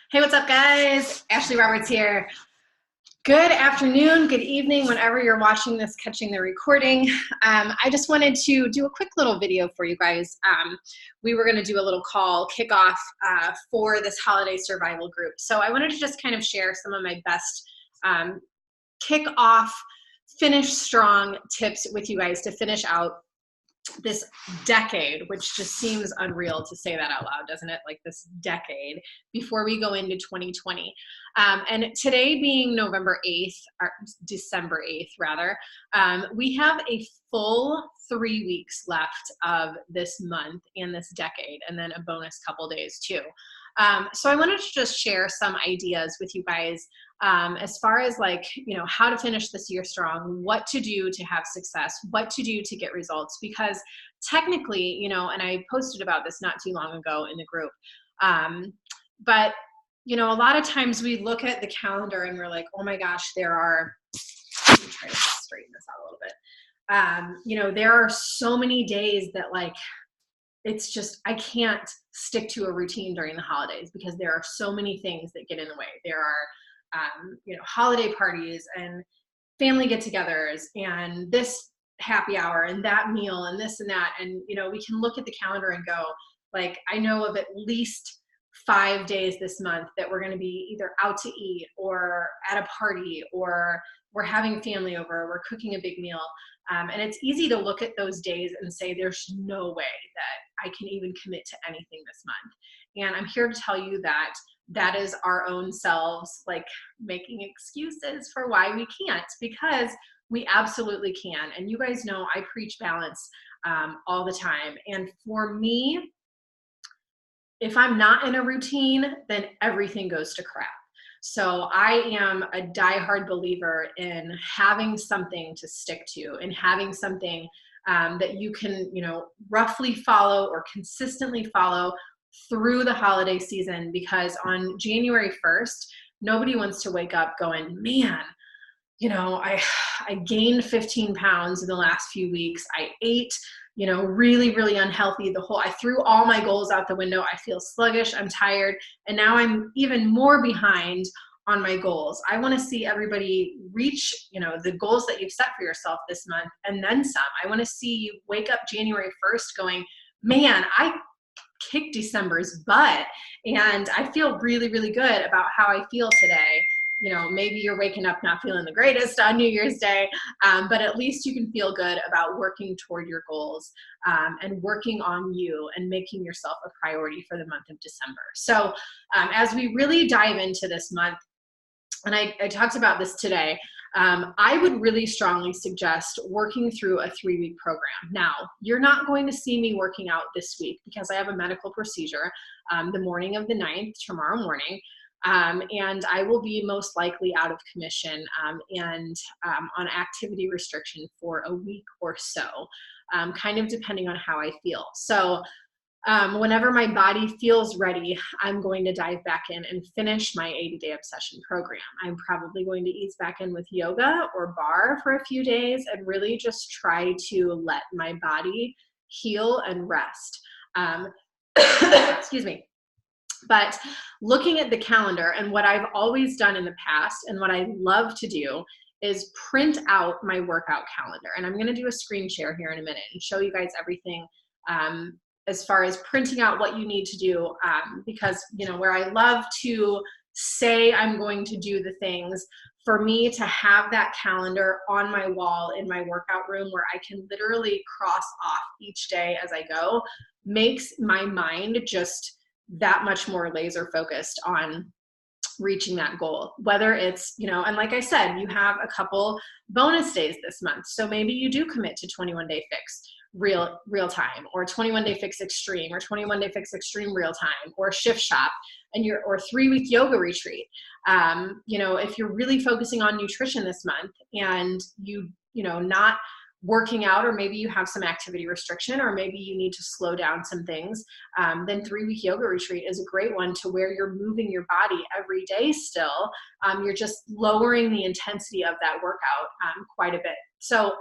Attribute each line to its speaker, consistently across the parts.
Speaker 1: Hey, what's up, guys? Ashley Roberts here. Good afternoon, good evening, whenever you're watching this, catching the recording. I just wanted to do a quick little video for you guys. We were going to do a little call kickoff for this holiday survival group. So I wanted to just kind of share some of my best kickoff, finish strong tips with you guys to finish out this decade, which just seems unreal to say that out loud, doesn't it? Like this decade before we go into 2020. And today being November 8th, or December 8th rather, we have a full 3 weeks left of this month and this decade, and then a bonus couple days too. So I wanted to just share some ideas with you guys as far as how to finish this year strong, what to do to have success, what to do to get results, because technically, and I posted about this not too long ago in the group, but a lot of times we look at the calendar and we're like, oh my gosh, let me try to straighten this out a little bit. There are so many days that it's just, I can't stick to a routine during the holidays because there are so many things that get in the way. There are, holiday parties and family get-togethers and this happy hour and that meal and this and that. And, we can look at the calendar and go, I know of at least 5 days this month that we're going to be either out to eat or at a party, or we're having family over, or we're cooking a big meal. And it's easy to look at those days and say, there's no way that I can even commit to anything this month. And I'm here to tell you that that is our own selves making excuses for why we can't, because we absolutely can. And you guys know I preach balance all the time. And for me, if I'm not in a routine, then everything goes to crap. So I am a diehard believer in having something to stick to and having something that you can, roughly follow or consistently follow through the holiday season, because on January 1st, nobody wants to wake up going, man, I gained 15 pounds in the last few weeks. I ate, really, really unhealthy. I threw all my goals out the window. I feel sluggish. I'm tired. And now I'm even more behind on my goals. I want to see everybody reach, the goals that you've set for yourself this month and then some. I want to see you wake up January 1st going, man, I kicked December's butt and I feel really, really good about how I feel today. Maybe you're waking up not feeling the greatest on New Year's Day, but at least you can feel good about working toward your goals and working on you and making yourself a priority for the month of December. So as we really dive into this month, and I talked about this today, I would really strongly suggest working through a 3-week program. Now, you're not going to see me working out this week because I have a medical procedure the morning of the 9th, tomorrow morning. And I will be most likely out of commission and on activity restriction for a week or so, kind of depending on how I feel. So whenever my body feels ready, I'm going to dive back in and finish my 80-day obsession program. I'm probably going to ease back in with yoga or barre for a few days and really just try to let my body heal and rest. Excuse me. But looking at the calendar, and what I've always done in the past and what I love to do is print out my workout calendar. And I'm going to do a screen share here in a minute and show you guys everything as far as printing out what you need to do, because where I love to say I'm going to do the things, for me to have that calendar on my wall in my workout room where I can literally cross off each day as I go makes my mind just that much more laser focused on reaching that goal. Whether it's, and like I said, you have a couple bonus days this month. So maybe you do commit to 21-day fix real time, or 21-day fix extreme, or 21-day fix extreme real time, or shift shop, or 3-week yoga retreat. If you're really focusing on nutrition this month and not working out, or maybe you have some activity restriction, or maybe you need to slow down some things, then 3-week yoga retreat is a great one to where you're moving your body every day still. You're just lowering the intensity of that workout quite a bit. So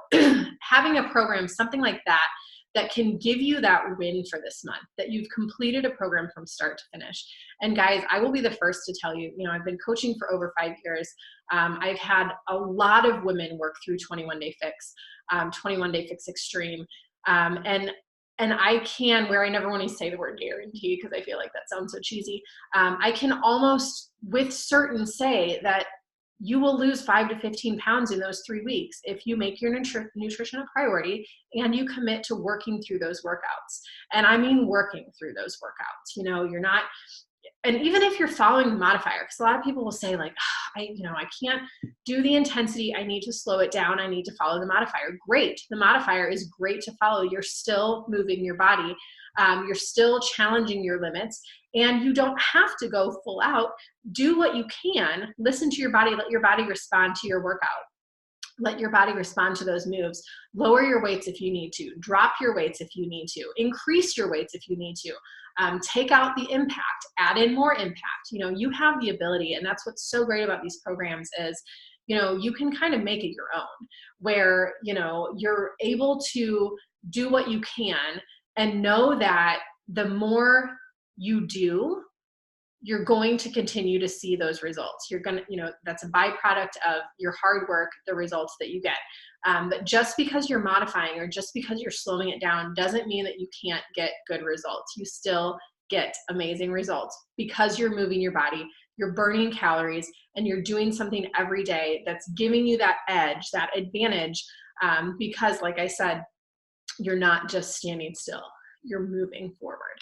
Speaker 1: having a program, something like that, that can give you that win for this month, that you've completed a program from start to finish. And guys, I will be the first to tell you, I've been coaching for over 5 years. I've had a lot of women work through 21 Day Fix, 21 Day Fix Extreme. And I can, where I never want to say the word guarantee because I feel like that sounds so cheesy, I can almost with certain say that you will lose 5 to 15 pounds in those 3 weeks if you make your nutrition a priority and you commit to working through those workouts. And I mean working through those workouts. You're not, and even if you're following the modifier, because a lot of people will say like, I can't do the intensity. I need to slow it down. I need to follow the modifier. Great. The modifier is great to follow. You're still moving your body. You're still challenging your limits, and you don't have to go full out. Do what you can. Listen to your body. Let your body respond to your workout. Let your body respond to those moves. Lower your weights if you need to. Drop your weights if you need to. Increase your weights if you need to. Take out the impact. Add in more impact. You have the ability, and that's what's so great about these programs is, you can kind of make it your own, where, you're able to do what you can and know that the more you do, you're going to continue to see those results. You're going to, that's a byproduct of your hard work, the results that you get. But just because you're modifying or just because you're slowing it down doesn't mean that you can't get good results. You still get amazing results because you're moving your body, you're burning calories, and you're doing something every day that's giving you that edge, that advantage, because like I said, you're not just standing still, you're moving forward.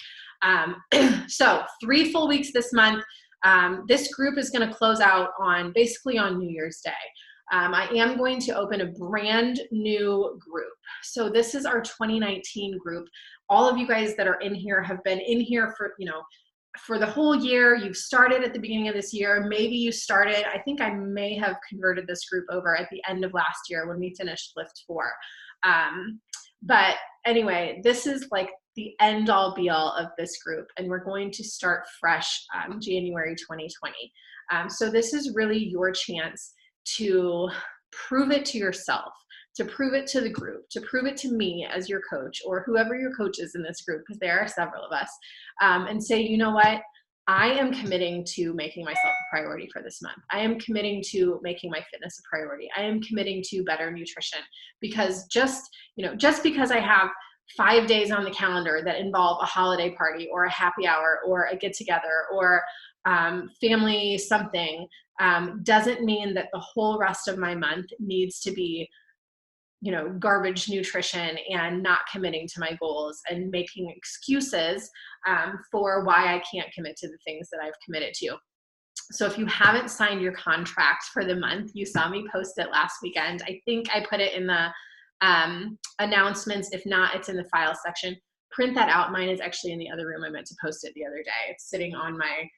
Speaker 1: So 3 full weeks this month. This group is going to close out basically on New Year's Day. I am going to open a brand new group. So this is our 2019 group. All of you guys that are in here have been in here for the whole year. You've started at the beginning of this year. Maybe you started, I think I may have converted this group over at the end of last year when we finished Lift 4. But anyway, this is like the end all be all of this group, and we're going to start fresh January 2020. So this is really your chance to prove it to yourself, to prove it to the group, to prove it to me as your coach or whoever your coach is in this group, because there are several of us, and say, you know what? I am committing to making myself a priority for this month. I am committing to making my fitness a priority. I am committing to better nutrition, because just because I have 5 days on the calendar that involve a holiday party or a happy hour or a get together or family something, doesn't mean that the whole rest of my month needs to be garbage nutrition and not committing to my goals and making excuses for why I can't commit to the things that I've committed to. So if you haven't signed your contract for the month, you saw me post it last weekend. I think I put it in the announcements. If not, it's in the file section. Print that out. Mine is actually in the other room. I meant to post it the other day. It's sitting on my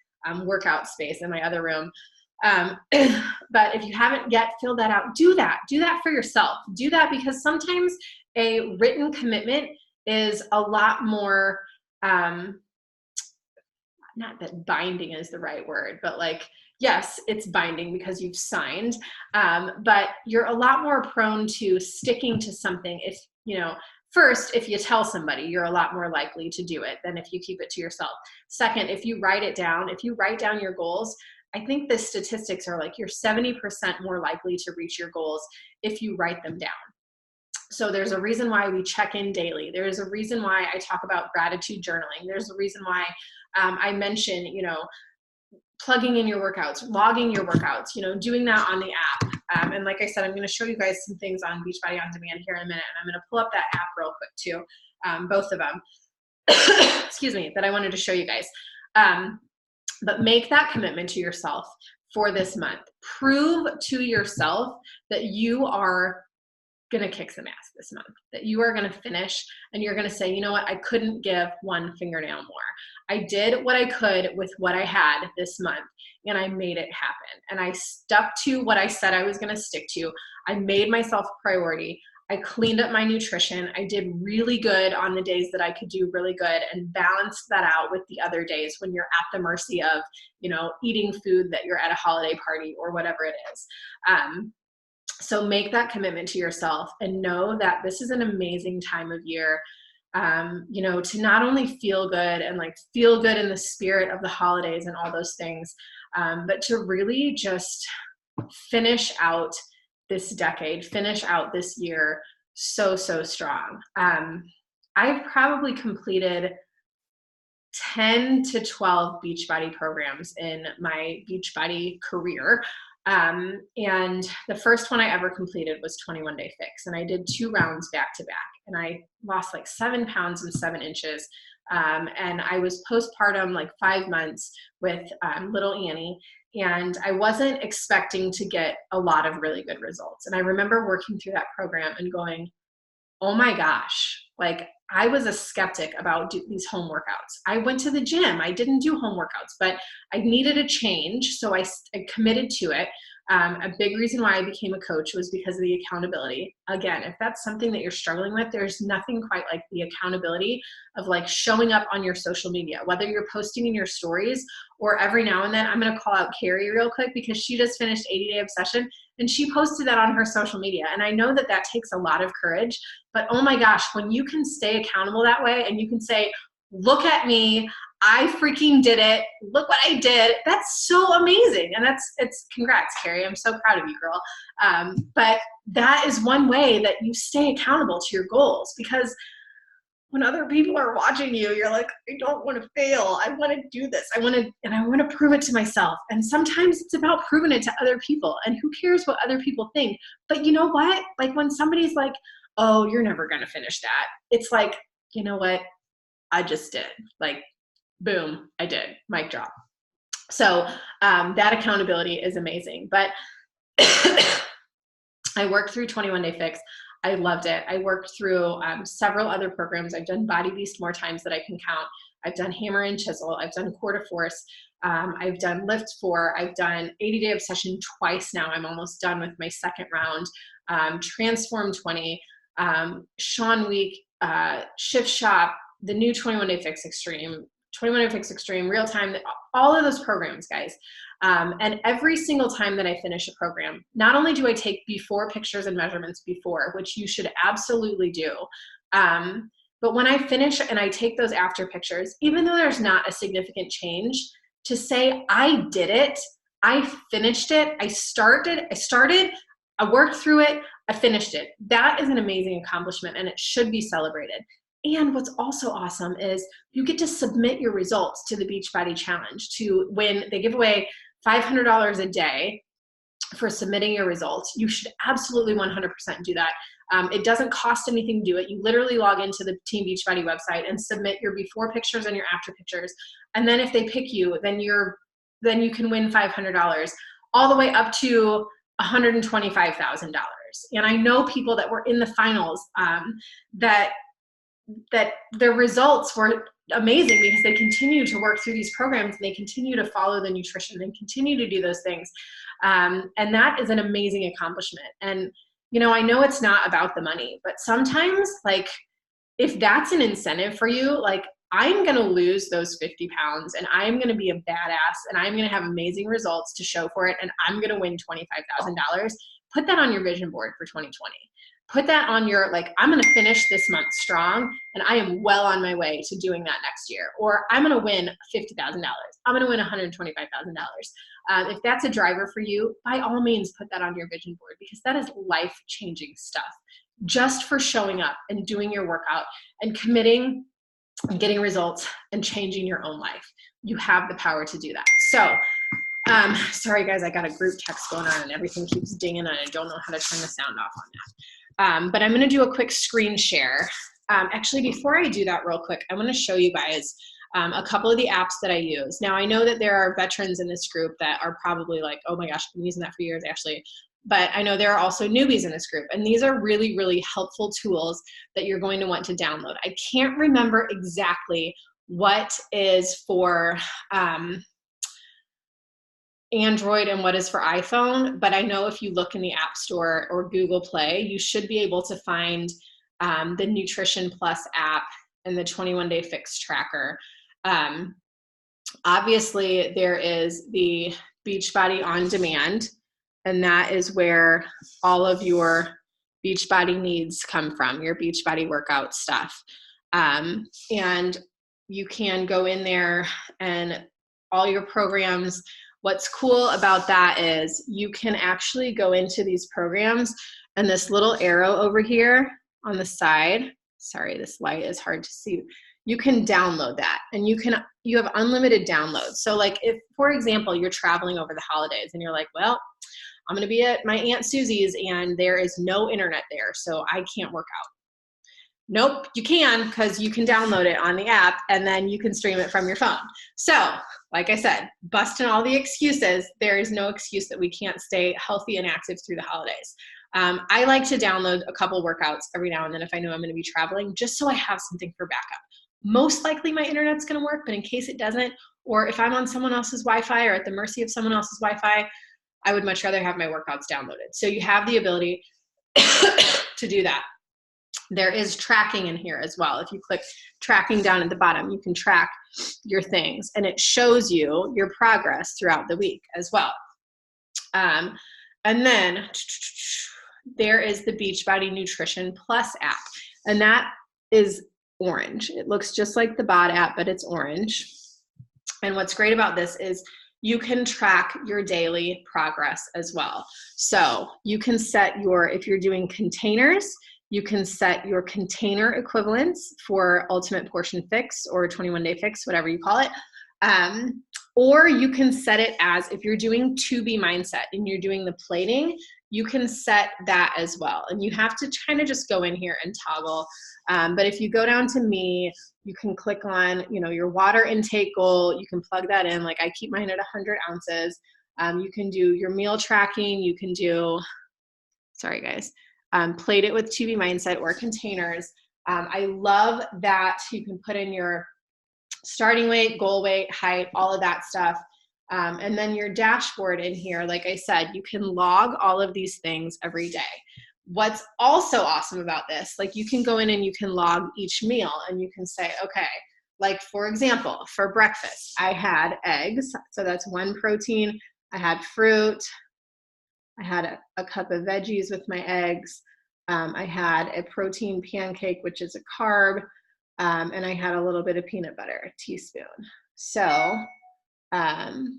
Speaker 1: workout space in my other room. But if you haven't yet filled that out, do that for yourself. Do that, because sometimes a written commitment is a lot more, not that binding is the right word, but like, yes, it's binding because you've signed, but you're a lot more prone to sticking to something if, first, if you tell somebody, you're a lot more likely to do it than if you keep it to yourself. Second, if you write down your goals, I think the statistics are like you're 70% more likely to reach your goals if you write them down. So there's a reason why we check in daily. There's a reason why I talk about gratitude journaling. There's a reason why I mention, plugging in your workouts, logging your workouts, doing that on the app. And like I said, I'm going to show you guys some things on Beachbody On Demand here in a minute. And I'm going to pull up that app real quick too, both of them, excuse me, that I wanted to show you guys. But make that commitment to yourself for this month. Prove to yourself that you are going to kick some ass this month, that you are going to finish and you're going to say, you know what, I couldn't give one fingernail more. I did what I could with what I had this month, and I made it happen. And I stuck to what I said I was going to stick to. I made myself a priority. I cleaned up my nutrition. I did really good on the days that I could do really good, and balanced that out with the other days when you're at the mercy of, eating food that you're at a holiday party or whatever it is. So make that commitment to yourself and know that this is an amazing time of year. you know, to not only feel good and like feel good in the spirit of the holidays and all those things, but to really just finish out this decade, finish out this year so strong. I've probably completed 10 to 12 Beachbody programs in my Beachbody career. And the first one I ever completed was 21 Day Fix. And I did 2 rounds back to back. And I lost like 7 pounds and 7 inches. And I was postpartum like 5 months with little Annie. And I wasn't expecting to get a lot of really good results. And I remember working through that program and going, oh my gosh, like I was a skeptic about these home workouts. I went to the gym. I didn't do home workouts, but I needed a change. So I committed to it. A big reason why I became a coach was because of the accountability. Again, if that's something that you're struggling with, there's nothing quite like the accountability of like showing up on your social media, whether you're posting in your stories or every now and then. I'm going to call out Carrie real quick because she just finished 80 Day Obsession and she posted that on her social media. And I know that that takes a lot of courage, but oh my gosh, when you can stay accountable that way and you can say, look at me, I freaking did it. Look what I did. That's so amazing. And it's congrats, Carrie. I'm so proud of you, girl. But that is one way that you stay accountable to your goals, because when other people are watching you, you're like, I don't want to fail. I want to do this. I want to prove it to myself. And sometimes it's about proving it to other people, and who cares what other people think. But you know what? Like when somebody's like, oh, you're never going to finish that. It's like, you know what? I just did. Like, boom, I did. Mic drop. So that accountability is amazing. But I worked through 21 Day Fix. I loved it. I worked through several other programs. I've done Body Beast more times than I can count. I've done Hammer and Chisel. I've done Core to Force. I've done Lift 4. I've done 80 Day Obsession twice now. I'm almost done with my second round. Transform 20, Sean Week, Shift Shop, the new 21 Day Fix Extreme, 21 Day Fix Extreme, Real Time, all of those programs, guys. And every single time that I finish a program, not only do I take before pictures and measurements before, which you should absolutely do, but when I finish and I take those after pictures, even though there's not a significant change, to say I did it, I finished it, I started, I worked through it, I finished it. That is an amazing accomplishment and it should be celebrated. And what's also awesome is you get to submit your results to the Beachbody Challenge to win. They give away $500 a day for submitting your results. You should absolutely 100% do that. It doesn't cost anything to do it. You literally log into the Team Beachbody website and submit your before pictures and your after pictures. And then if they pick you, then you can win $500 all the way up to $125,000. And I know people that were in the finals that their results were amazing because they continue to work through these programs and they continue to follow the nutrition and continue to do those things. And that is an amazing accomplishment. And, you know, I know it's not about the money, but sometimes like if that's an incentive for you, like I'm going to lose those 50 pounds and I'm going to be a badass and I'm going to have amazing results to show for it. And I'm going to win $25,000. Put that on your vision board for 2020. Put that on your, like, I'm going to finish this month strong and I am well on my way to doing that next year. Or I'm going to win $50,000. I'm going to win $125,000. If that's a driver for you, by all means, put that on your vision board because that is life-changing stuff. Just for showing up and doing your workout and committing and getting results and changing your own life. You have the power to do that. So, sorry guys, I got a group text going on and everything keeps dinging and I don't know how to turn the sound off on that. But I'm going to do a quick screen share. Actually, before I do that real quick, I want to show you guys a couple of the apps that I use. Now, I know that there are veterans in this group that are probably like, oh my gosh, I've been using that for years, Ashley. But I know there are also newbies in this group. And these are really, really helpful tools that you're going to want to download. I can't remember exactly what is for Android and what is for iPhone, but I know if you look in the App Store or Google Play, you should be able to find the Nutrition Plus app and the 21 Day Fix tracker. Obviously, there is the Beachbody On Demand, and that is where all of your Beachbody needs come from, your Beachbody workout stuff. And you can go in there and all your programs. What's cool about that is you can actually go into these programs, and this little arrow over here on the side, sorry, this light is hard to see, you can download that, and you have unlimited downloads. So like if, for example, you're traveling over the holidays and you're like, well, I'm going to be at my Aunt Susie's and there is no internet there, so I can't work out. Nope, you can, because you can download it on the app and then you can stream it from your phone. So, like I said, busting all the excuses, there is no excuse that we can't stay healthy and active through the holidays. I like to download a couple workouts every now and then if I know I'm going to be traveling, just so I have something for backup. Most likely my internet's going to work, but in case it doesn't, or if I'm on someone else's Wi-Fi or at the mercy of someone else's Wi-Fi, I would much rather have my workouts downloaded. So you have the ability to do that. There is tracking in here as well. If you click tracking down at the bottom, you can track your things, and it shows you your progress throughout the week as well. And then there is the Beachbody Nutrition Plus app, and that is orange. It looks just like the BOD app, but it's orange. And what's great about this is you can track your daily progress as well. So you can set your, if you're doing containers, you can set your container equivalents for Ultimate Portion Fix or 21-Day Fix, whatever you call it. Or you can set it as, if you're doing 2B Mindset and you're doing the plating, you can set that as well. And you have to kind of just go in here and toggle. But if you go down to me, you can click on, your water intake goal. You can plug that in. Like I keep mine at 100 ounces. You can do your meal tracking. You can do, sorry guys, plate it with 2B Mindset or containers. I love that you can put in your starting weight, goal weight, height, all of that stuff. And then your dashboard in here, like I said, you can log all of these things every day. What's also awesome about this, like you can go in and you can log each meal and you can say, okay, like for example, for breakfast, I had eggs. So that's one protein. I had fruit. I had a cup of veggies with my eggs. I had a protein pancake, which is a carb. And I had a little bit of peanut butter, a teaspoon. So, and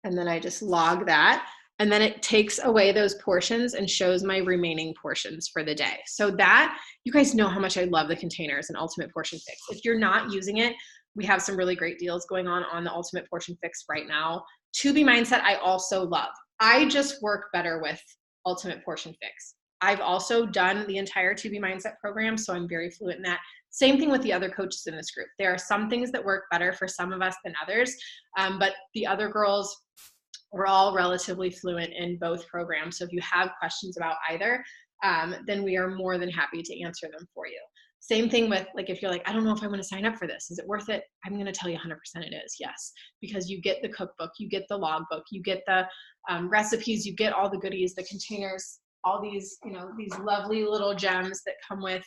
Speaker 1: then I just log that. And then it takes away those portions and shows my remaining portions for the day. So that, you guys know how much I love the containers and Ultimate Portion Fix. If you're not using it, we have some really great deals going on the Ultimate Portion Fix right now. 2B Mindset, I also love. I just work better with Ultimate Portion Fix. I've also done the entire 2B Mindset program, so I'm very fluent in that. Same thing with the other coaches in this group. There are some things that work better for some of us than others, but the other girls, we're all relatively fluent in both programs. So if you have questions about either, then we are more than happy to answer them for you. Same thing with, like, if you're like, I don't know if I want to sign up for this. Is it worth it? I'm going to tell you 100% it is, yes. Because you get the cookbook, you get the logbook, you get the recipes, you get all the goodies, the containers, all these, these lovely little gems that come with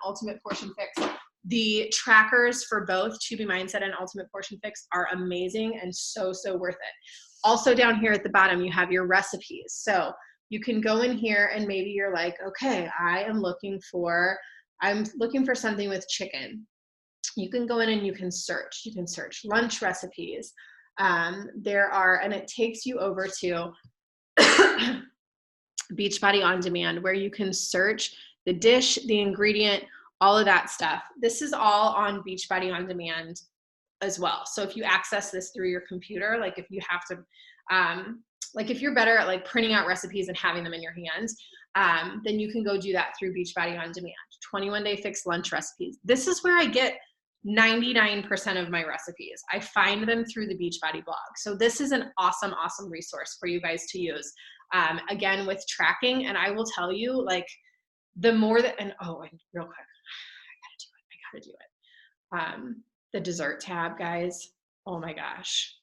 Speaker 1: Ultimate Portion Fix. The trackers for both 2B Mindset and Ultimate Portion Fix are amazing and so, so worth it. Also down here at the bottom, you have your recipes. So you can go in here and maybe you're like, okay, I'm looking for something with chicken. You can go in and you can search lunch recipes. And it takes you over to Beachbody On Demand, where you can search the dish, the ingredient, all of that stuff. This is all on Beachbody On Demand as well. So if you access this through your computer, like if you have to, like if you're better at like printing out recipes and having them in your hands, then you can go do that through Beachbody On Demand. 21-Day Fix lunch recipes. This is where I get 99% of my recipes. I find them through the Beachbody blog. So this is an awesome, awesome resource for you guys to use. Again, with tracking, and I will tell you, like, the more that, and real quick, I gotta do it. The dessert tab, guys. Oh my gosh.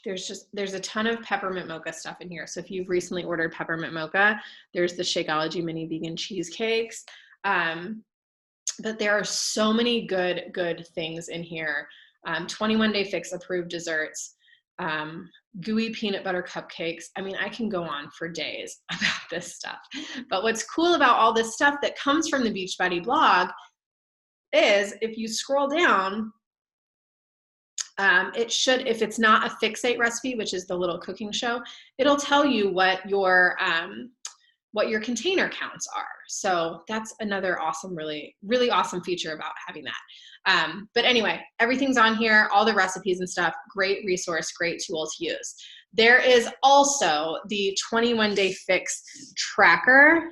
Speaker 1: There's a ton of peppermint mocha stuff in here. So if you've recently ordered peppermint mocha, there's the Shakeology mini vegan cheesecakes. But there are so many good things in here. 21-Day Fix approved desserts, gooey peanut butter cupcakes. I mean, I can go on for days about this stuff. But what's cool about all this stuff that comes from the Beachbody blog is if you scroll down, it should, if it's not a Fixate recipe, which is the little cooking show, it'll tell you what your container counts are. So that's another awesome, really, really awesome feature about having that. But anyway, everything's on here, all the recipes and stuff, great resource, great tool to use. There is also the 21-day fix tracker.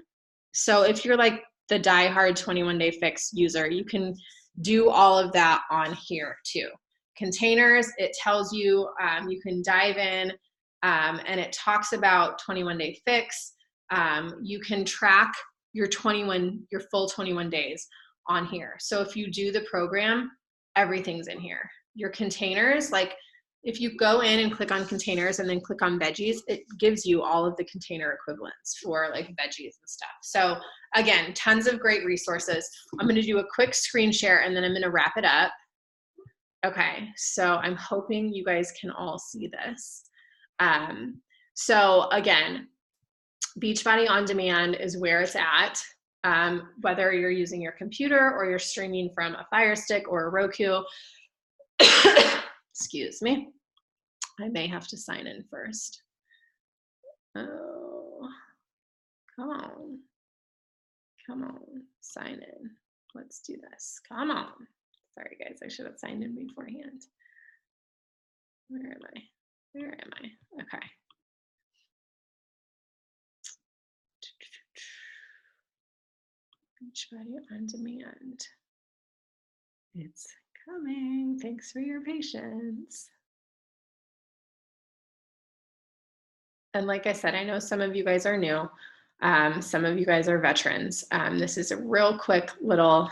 Speaker 1: So if you're like the diehard 21-day fix user, you can do all of that on here too. Containers, it tells you, you can dive in, and it talks about 21-day fix. You can track your full 21 days on here. So if you do the program, everything's in here. Your containers, like if you go in and click on containers and then click on veggies, it gives you all of the container equivalents for like veggies and stuff. So again, tons of great resources. I'm going to do a quick screen share and then I'm going to wrap it up. Okay, so I'm hoping you guys can all see this. So again, Beachbody On Demand is where it's at. Whether you're using your computer or you're streaming from a Fire Stick or a Roku. Excuse me. I may have to sign in first. Oh, come on. Come on, sign in. Let's do this. Come on. Sorry, guys, I should have signed in beforehand. Where am I? Where am I? Okay. Beachbody On Demand. It's coming. Thanks for your patience. And like I said, I know some of you guys are new. Some of you guys are veterans. This is a real quick little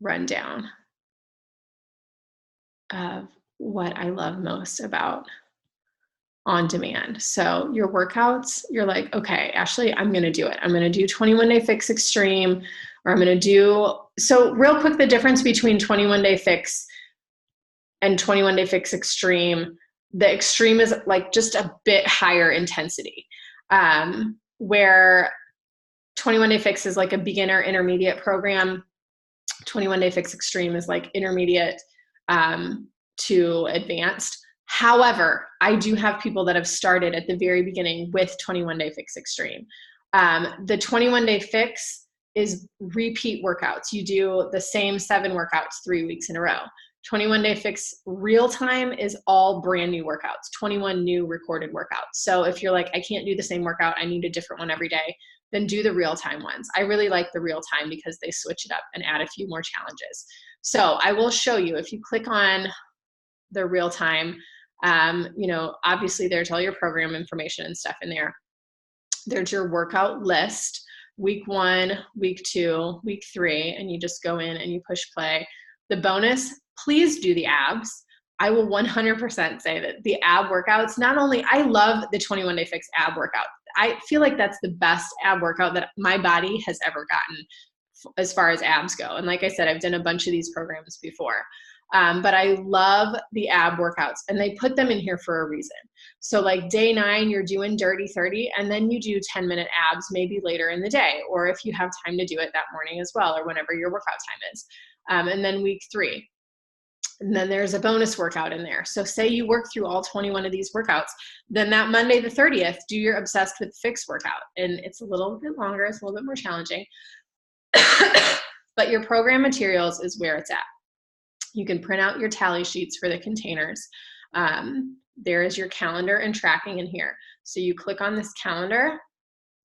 Speaker 1: rundown of what I love most about On Demand. So your workouts, you're like, okay, Ashley, I'm going to do it. I'm going to do 21-day fix extreme, or I'm going to do, so real quick, the difference between 21-day fix and 21-day fix extreme, the extreme is like just a bit higher intensity, where 21-day fix is like a beginner intermediate program. 21-day fix extreme is like intermediate to advanced. However, I do have people that have started at the very beginning with 21-day fix extreme. The 21-day fix is repeat workouts. You do the same 7 workouts 3 weeks in a row. 21-day fix real time is all brand new workouts, 21 new recorded workouts. So if you're like, I can't do the same workout, I need a different one every day, then do the real time ones. I really like the real time because they switch it up and add a few more challenges. So I will show you, if you click on the real time, you know, obviously there's all your program information and stuff in there. There's your workout list, week 1, week 2, week 3, and you just go in and you push play. The bonus, please do the abs. I will 100% say that the ab workouts, not only, I love the 21-day fix ab workout. I feel like that's the best ab workout that my body has ever gotten as far as abs go. And like I said, I've done a bunch of these programs before. But I love the ab workouts, and they put them in here for a reason. So like day 9, you're doing dirty 30, and then you do 10-minute abs maybe later in the day, or if you have time to do it that morning as well, or whenever your workout time is. And then week 3. And then there's a bonus workout in there. So say you work through all 21 of these workouts, then that Monday the 30th, do your Obsessed with Fix workout. And it's a little bit longer, it's a little bit more challenging. But your program materials is where it's at. You can print out your tally sheets for the containers. There is your calendar and tracking in here. So you click on this calendar,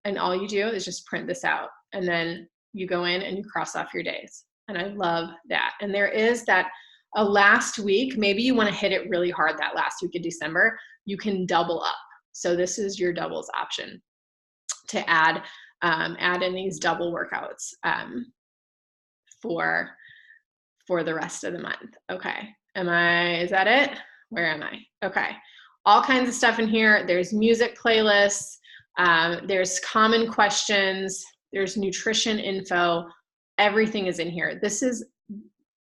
Speaker 1: and all you do is just print this out. And then you go in and you cross off your days. And I love that. And there is that a last week, maybe you want to hit it really hard that last week of December, you can double up. So this is your doubles option to add in these double workouts for the rest of the month. Okay, is that it? Where am I? Okay, all kinds of stuff in here. There's music playlists, there's common questions, there's nutrition info, everything is in here. This is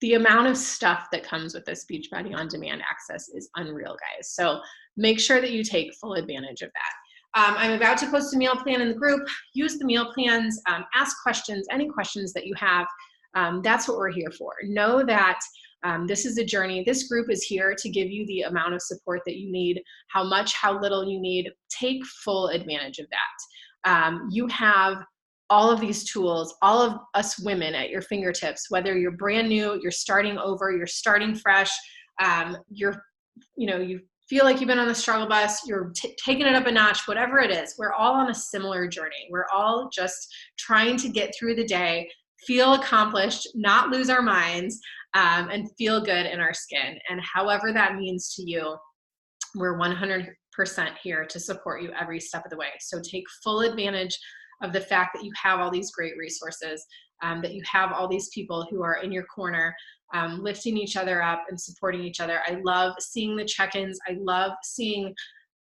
Speaker 1: the amount of stuff that comes with this Beachbody On Demand access is unreal, guys. So make sure that you take full advantage of that. I'm about to post a meal plan in the group. Use the meal plans, ask questions, any questions that you have. That's what we're here for. Know that this is a journey. This group is here to give you the amount of support that you need, how much, how little you need. Take full advantage of that. You have all of these tools, all of us women at your fingertips, whether you're brand new, you're starting over, you're starting fresh, you feel like you've been on the struggle bus, you're taking it up a notch, whatever it is, we're all on a similar journey. We're all just trying to get through the day, feel accomplished, not lose our minds, and feel good in our skin. And however that means to you, we're 100% here to support you every step of the way. So take full advantage of the fact that you have all these great resources, that you have all these people who are in your corner, lifting each other up and supporting each other. I love seeing the check-ins. I love seeing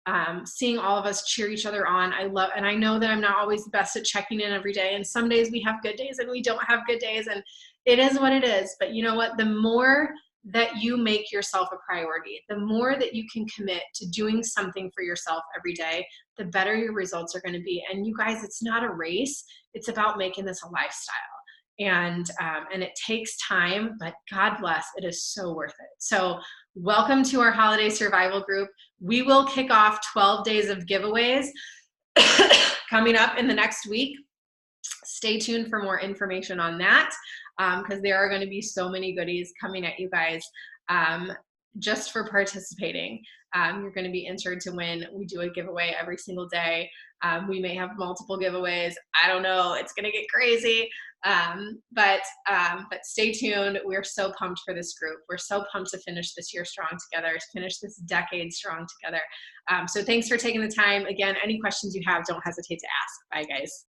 Speaker 1: all of us cheer each other on. And I know that I'm not always the best at checking in every day. And some days we have good days and we don't have good days, and it is what it is. But you know what? The more that you make yourself a priority, the more that you can commit to doing something for yourself every day, the better your results are going to be. And you guys, it's not a race. It's about making this a lifestyle. And it takes time, but God bless, it is so worth it. So welcome to our holiday survival group. We will kick off 12 days of giveaways coming up in the next week. Stay tuned for more information on that, because there are going to be so many goodies coming at you guys just for participating. You're going to be entered to win. We do a giveaway every single day. We may have multiple giveaways. I don't know. It's going to get crazy. But stay tuned. We're so pumped for this group. We're so pumped to finish this year strong together, to finish this decade strong together. So thanks for taking the time. Again, any questions you have, don't hesitate to ask. Bye, guys.